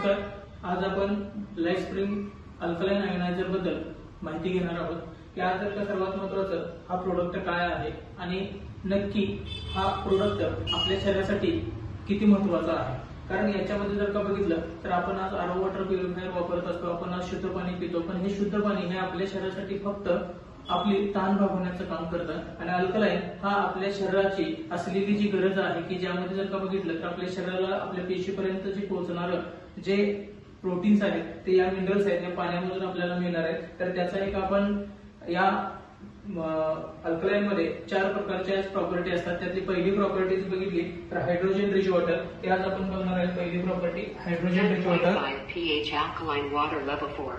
नमस्कार. आज आपण लाईफ स्प्रिंग अल्कलाइन आयोनायझर बद्दल माहिती घेणार आहोत की आज जर का सर्वात महत्त्वाचं हा प्रोडक्ट काय आहे आणि नक्की हा प्रोडक्ट आपल्या शरीरासाठी किती महत्त्वाचा आहे. कारण याच्यामध्ये जर का बघितलं तर आपण आज आरो वॉटर प्युरिफायर वापरत असतो, आपण आज शुद्ध पाणी पितो, पण हे शुद्ध पाणी हे आपल्या शरीरासाठी फक्त आपली ताण भागवण्याचं काम करतं आणि अल्कलाइन हा आपल्या शरीराची असलेली जी गरज आहे की ज्यामध्ये जर का बघितलं तर आपल्या शरीराला आपल्या पेशीपर्यंत जे पोहोचणारं जे प्रोटीन्स आहेत ते या मिनरल्स आहेत या पाण्यामधून आपल्याला मिळणार आहेत. तर त्याचा एक आपण या अल्कलाइन मध्ये 4 प्रकारच्या प्रॉपर्टी असतात. त्यातली पहिली प्रॉपर्टीज बघितली तर हायड्रोजन रिच वॉटर. ते आज आपण बघणार आहे. पहिली property hydrogen rich water. pH alkaline water level 4.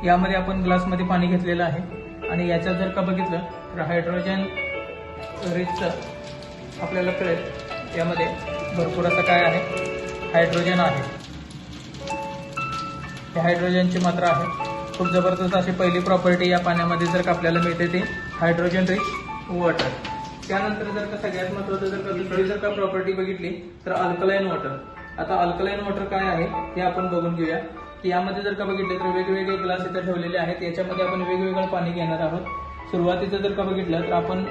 यामध्ये आपण ग्लासमध्ये पाणी घेतलेलं आहे आणि याच्यात जर का बघितलं तर हायड्रोजन रिचचं आपल्याला कळेल यामध्ये भरपूर असं काय आहे, हायड्रोजन आहे. या हायड्रोजनची मात्रा आहे. खूप जबरदस्त अशी पहिली प्रॉपर्टी या पाण्यामध्ये जर का आपल्याला मिळते ती हायड्रोजन रिच वॉटर. त्यानंतर जर का सगळ्यात महत्त्वाचं जर का दुसरी जर का प्रॉपर्टी बघितली तर अल्कलाइन वॉटर. आता अल्कलाइन वॉटर काय आहे हे आपण बघून घेऊया की यामध्ये जर का बघितलं तर वेगवेगळे ग्लास इथे ठेवलेले आहेत. याच्यामध्ये आपण वेगवेगळं पाणी घेणार आहोत. सुरुवातीचं जर का बघितलं तर आपण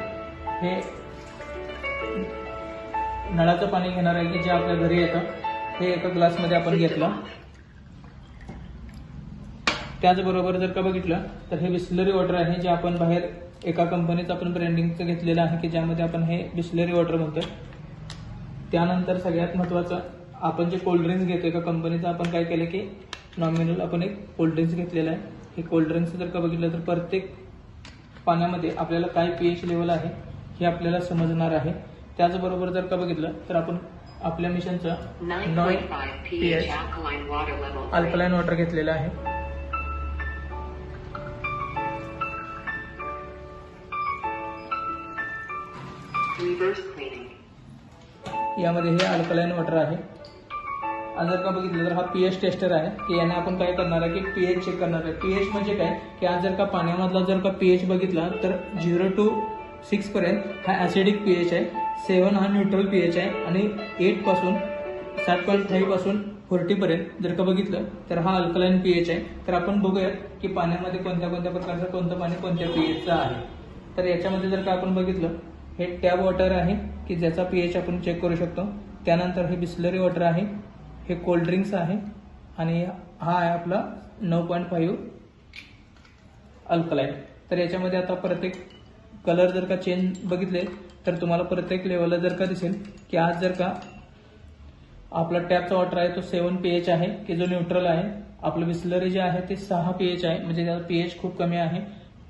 हे नळाचं पाणी घेणार आहे की जे आपल्या घरी येतं. हे एका ग्लासमध्ये आपण घेतलं. त्याचबरोबर जर का बघितलं तर हे बिस्लरी वॉटर आहे जे आपण बाहेर एका कंपनीचं आपण ब्रँडिंगचं घेतलेलं आहे की ज्यामध्ये आपण हे बिस्लरी वॉटर म्हणतोय. त्यानंतर सगळ्यात महत्त्वाचं आपण जे कोल्ड्रिंक्स घेतो एका कंपनीचं आपण काय केलं की नॉमिनल आपण एक कोल्ड्रिंक्स घेतलेलं आहे. हे कोल्ड्रिंक्स जर का बघितलं तर प्रत्येक पाण्यामध्ये आपल्याला काय पीएच लेवल आहे हे आपल्याला समजणार आहे. त्याचबरोबर जर का बघितलं तर आपण आपल्या मिशनचं 9.5 pH अल्कलाइन वॉटर घेतलेलं आहे. यामध्ये हे अल्कलाइन वॉटर आहे. आज जर का बघितलं तर हा पीएच टेस्टर आहे की याने आपण काय करणार आहे की पीएच चेक करणार आहे. पीएच म्हणजे काय की आज जर का पाण्यामधला जर का पीएच बघितला तर 0 to 6 पर्यंत हा ऍसिडिक पीएच आहे, 7 हा न्यूट्रल पीएच आहे आणि 8 पासून 7.5 पासून 40 पर्यंत जर का बघितलं तर हा अल्कलाइन पीएच आहे. तर आपण बघूयात की पाण्यामध्ये कोणत्या कोणत्या प्रकारचं कोणतं पाणी कोणत्या पीएचचं आहे. तर याच्यामध्ये जर का आपण बघितलं हे टॅब वॉटर आहे की ज्याचा पीएच आपण चेक करू शकतो. त्यानंतर हे बिस्लरी वॉटर आहे, हे कोल्ड्रिंक्स आहे आणि हा आहे आपला 9.5 अल्कलाइन. तर याच्यामध्ये आता प्रत्येक कलर जर का चेंज बघितले तर तुम्हाला प्रत्येक लेवलला जर का दिसेल की आज जर का आपला टॅपचा वॉटर आहे तो 7 pH आहे की जो न्यूट्रल आहे. आपलं बिस्लरी जे आहे ते 6 pH आहे म्हणजे त्याचा पीएच खूप कमी आहे.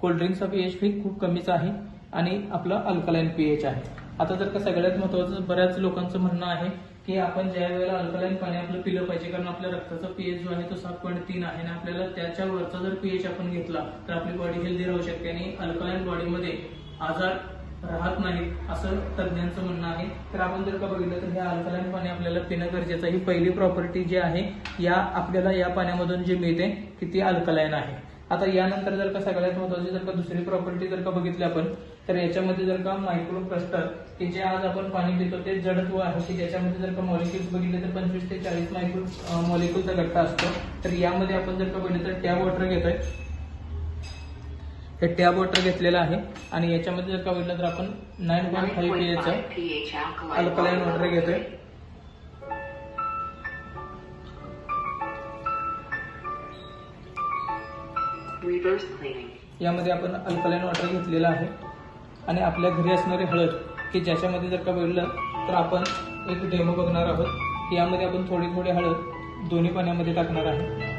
कोल्ड्रिंक्सचा पीएच ही खूप कमीच आहे आणि आपला अल्कलाइन पीएच आहे. आता जर का सगळ्यात महत्त्वाचं बऱ्याच लोकांचं म्हणणं आहे की आपण ज्या वेळेला अल्कलाइन पाणी आपलं पिलं पाहिजे कारण आपल्या रक्ताचा पीएच जो आहे तो 7.3 आहे आणि आपल्याला त्याच्यावरचा जर पीएच आपण घेतला तर आपली बॉडी हेल्दी राहू शकते आणि अल्कलाइन बॉडीमध्ये आजार राहत नाहीत असं तज्ज्ञांचं म्हणणं आहे. तर आपण जर का बघितलं तर हे अल्कलाइन पाणी आपल्याला पिणं गरजेचं आहे. ही पहिली प्रॉपर्टी जी आहे या आपल्याला या पाण्यामधून जी मिळते की ती अल्कलाइन आहे. आता यानंतर जर का सगळ्यात महत्त्वाची जर का दुसरी प्रॉपर्टी जर का बघितली आपण तर याच्यामध्ये जर का मायक्रो क्लस्टर की जे आज आपण पाणी पितो ते जडत्व आहे की ज्याच्यामध्ये जर का मॉलिक्युल्स बघितले तर 25 ते 40 मायक्रो मॉलिक्युलचा गठ्ठा असतो. तर यामध्ये आपण जर का बघितलं तर टॅब वॉटर घेतोय. हे टॅब वॉटर घेतलेलं आहे आणि याच्यामध्ये जर का बघितलं तर आपण 9.5 pH अल्कलाइन वॉटर घेतोय. यामध्ये आपण अल्कलाइन वॉटर घेतलेलं आहे आणि आपल्या घरी असणारी हळद की ज्याच्यामध्ये जर का बघितलं तर आपण एक डेमो बघणार आहोत की यामध्ये आपण थोडी थोडी हळद दोन्ही पाण्यामध्ये टाकणार आहे.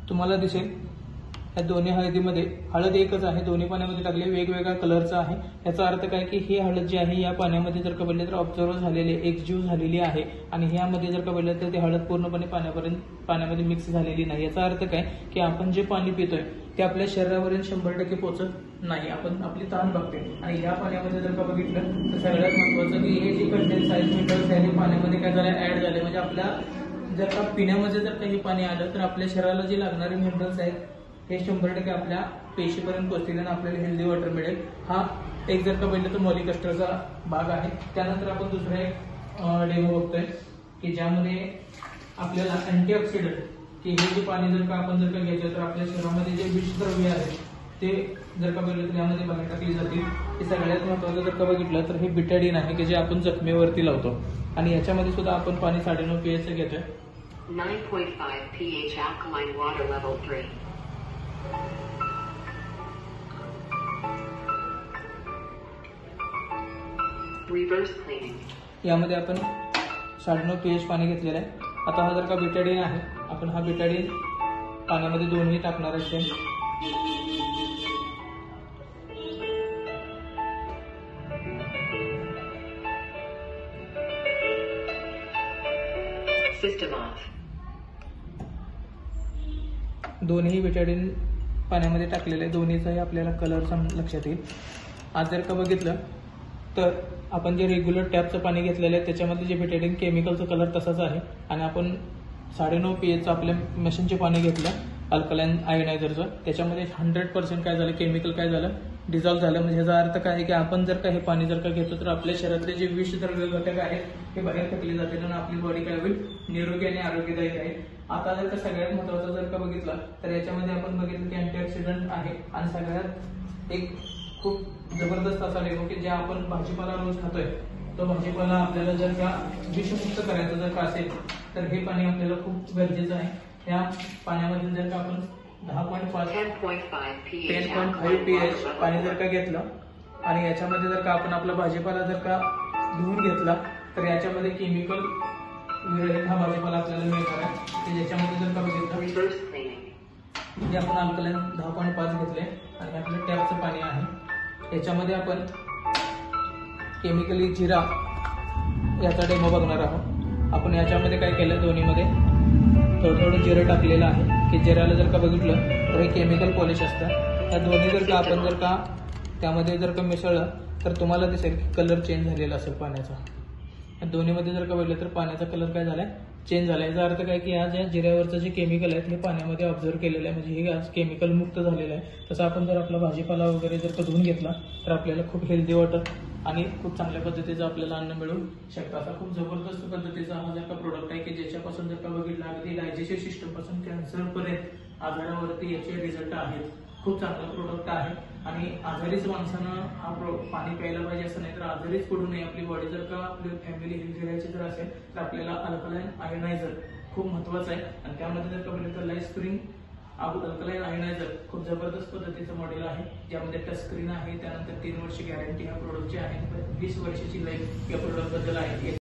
तुम्हाला दिसेल या दोन्ही हळदीमध्ये हळद एकच आहे, दोन्ही पाण्यामध्ये टाकले, वेगवेगळ्या कलरचा आहे. याचा अर्थ काय की ही हळद जी आहे या पाण्यामध्ये जर का बघितलं तर ऑब्झर्व झालेली एकजीव झालेली आहे आणि ह्यामध्ये जर का बघितलं तर ती हळद पूर्णपणे पाण्यामध्ये मिक्स झालेली नाही. याचा अर्थ काय की आपण जे पाणी पितोय ते आपल्या शरीरावरील 100% पोहोचत नाही, आपण आपली ताण बघते. आणि या पाण्यामध्ये जर का बघितलं तर सगळ्यात महत्वाचं की हे जे कंटेंट्स आहेत मिनरल्स आहेत पाण्यामध्ये काय झाले ऍड झाले, म्हणजे आपल्या जर का पिण्यामध्ये जर काही पाणी आलं तर आपल्या शरीराला जे लागणारे मिनरल्स आहेत हे 100% आपल्या पेशीपर्यंत पोहोचतील आणि आपल्याला हेल्दी वॉटर मिळेल. हा एक जर का बघितलं तर मॉलिकस्टरचा भाग आहे. त्यानंतर आपण दुसरा एक डेमो बघतोय की ज्यामध्ये आपल्याला अँटीऑक्सिडंट की हे जे पाणी जर का आपण जर का घेतलं तर आपल्या शरीरामध्ये जे विषद्रव्य आहेत ते जर का बघितलं तर यामध्ये बाहेर टाकली जातील. हे सगळ्यात महत्त्वाचं जर का बघितलं तर हे बिटाडीन आहे की जे आपण जखमेवरती लावतो आणि याच्यामध्ये सुद्धा आपण पाणी 9.5 pH घेतोय. 9.5 pH alkaline water level 3. Reverse cleaning. यामध्ये आपण 9.5 pH पाणी घेतलेलं आहे. आता हा जर का बिटाडीन आहे आपण हा बिटाडीन पाण्यामध्ये दोन्ही टाकणार असेल. System off. दोन्ही बिटाडीन पाण्यामध्ये टाकलेले आहे. दोन्हीचाही आपल्याला कलर लक्षात येईल. आज जर का बघितलं तर आपण जे रेग्युलर टॅपचं पाणी घेतलेलं आहे त्याच्यामध्ये जे बिटाडीन केमिकलचं कलर तसाच आहे आणि आपण 9.5 pH आपल्या मशीनचे पाणी घेतलं अल्कलाइन आयोनायझरचं त्याच्यामध्ये 100% काय झालं केमिकल काय झालं डिझॉल्व्ह झालं. म्हणजे ह्याचा अर्थ काय आहे की आपण जर का हे पाणी जर का घेतो तर आपल्या शरीरातले जे विषद्रव्य घटक आहेत हे बाहेर फेकले जातील आणि आपली बॉडी काय होईल निरोगी आणि आरोग्यदायी आहे. आता जर का सगळ्यात महत्त्वाचं जर का बघितलं तर याच्यामध्ये आपण बघितलं की अँटीऑक्सिडंट आहे आणि सगळ्यात एक खूप जबरदस्त असा डेमो की जे आपण भाजीपाला रोज खातोय तो भाजीपाला आपल्याला जर का विषमुक्त करायचं जर का असेल तर हे पाणी आपल्याला खूप गरजेचं आहे. या पाण्यामध्ये जर का आपण 10.5 pH पाणी जर का घेतलं आणि याच्यामध्ये जर का आपण आपला भाजीपाला जर का धुवून घेतला तर याच्यामध्ये केमिकल विरहित हा भाजीपाला आपल्याला मिळणार आहे की ज्याच्यामध्ये जर का बघितलं Reverse cleaning. जे आपण अल्कलाइन 10.5 घेतले आणि आपलं टॅपचं पाणी आहे. याच्यामध्ये आपण केमिकली जिरा याचा डेमो बघणार आहोत. आपण याच्यामध्ये काय केलं दोन्हीमध्ये थोडं जिरं टाकलेलं आहे की जिऱ्याला जर का बघितलं तर हे केमिकल पॉलिश असतं. या दोन्ही जर का आपण जर का त्यामध्ये जर का मिसळलं तर तुम्हाला दिसेल की कलर चेंज झालेला असेल पाण्याचा. या दोन्हीमध्ये जर का बघितलं तर पाण्याचा कलर काय झालाय चेंज झाला. याचा अर्थ काय की आज या जिऱ्यावरचं जे केमिकल आहे हे पाण्यामध्ये ऑब्झर्व केलेलं आहे म्हणजे हे आज केमिकल मुक्त झालेलं आहे. तसं आपण जर आपला भाजीपाला वगैरे जर का धुवून घेतला तर आपल्याला खूप हेल्दी वॉटर आणि खूप चांगल्या पद्धतीचं आपल्याला अन्न मिळू शकतं. असा खूप जबरदस्त पद्धतीचा हा जर का प्रोडक्ट आहे की ज्याच्यापासून जर का बघितलं अगदी डायजेस्टिव्ह सिस्टम पासून कॅन्सरपर्यंत आजारावरती याचे रिझल्ट आहेत. खूप चांगला प्रोडक्ट आहे आणि आजारीच माणसानं हा पाणी प्यायला पाहिजे असं नाही तर आजारीच पडू नये. आपली बॉडी जर का आपली फॅमिली हेल्दी राहायची जर असेल तर आपल्याला अल्कलाइन आयोनायझर खूप महत्वाचं आहे आणि त्यामध्ये जर का बघितलं तर लाईफ स्प्रिंग अल्कलाइन आयोनायझर खूप जबरदस्त पद्धतीचं मॉडेल आहे ज्यामध्ये टच स्क्रीन आहे. त्यानंतर 3 वर्ष गॅरंटी ह्या प्रोडक्टची आहे. 20 वर्षाची लाईफ या प्रोडक्टबद्दल आहे.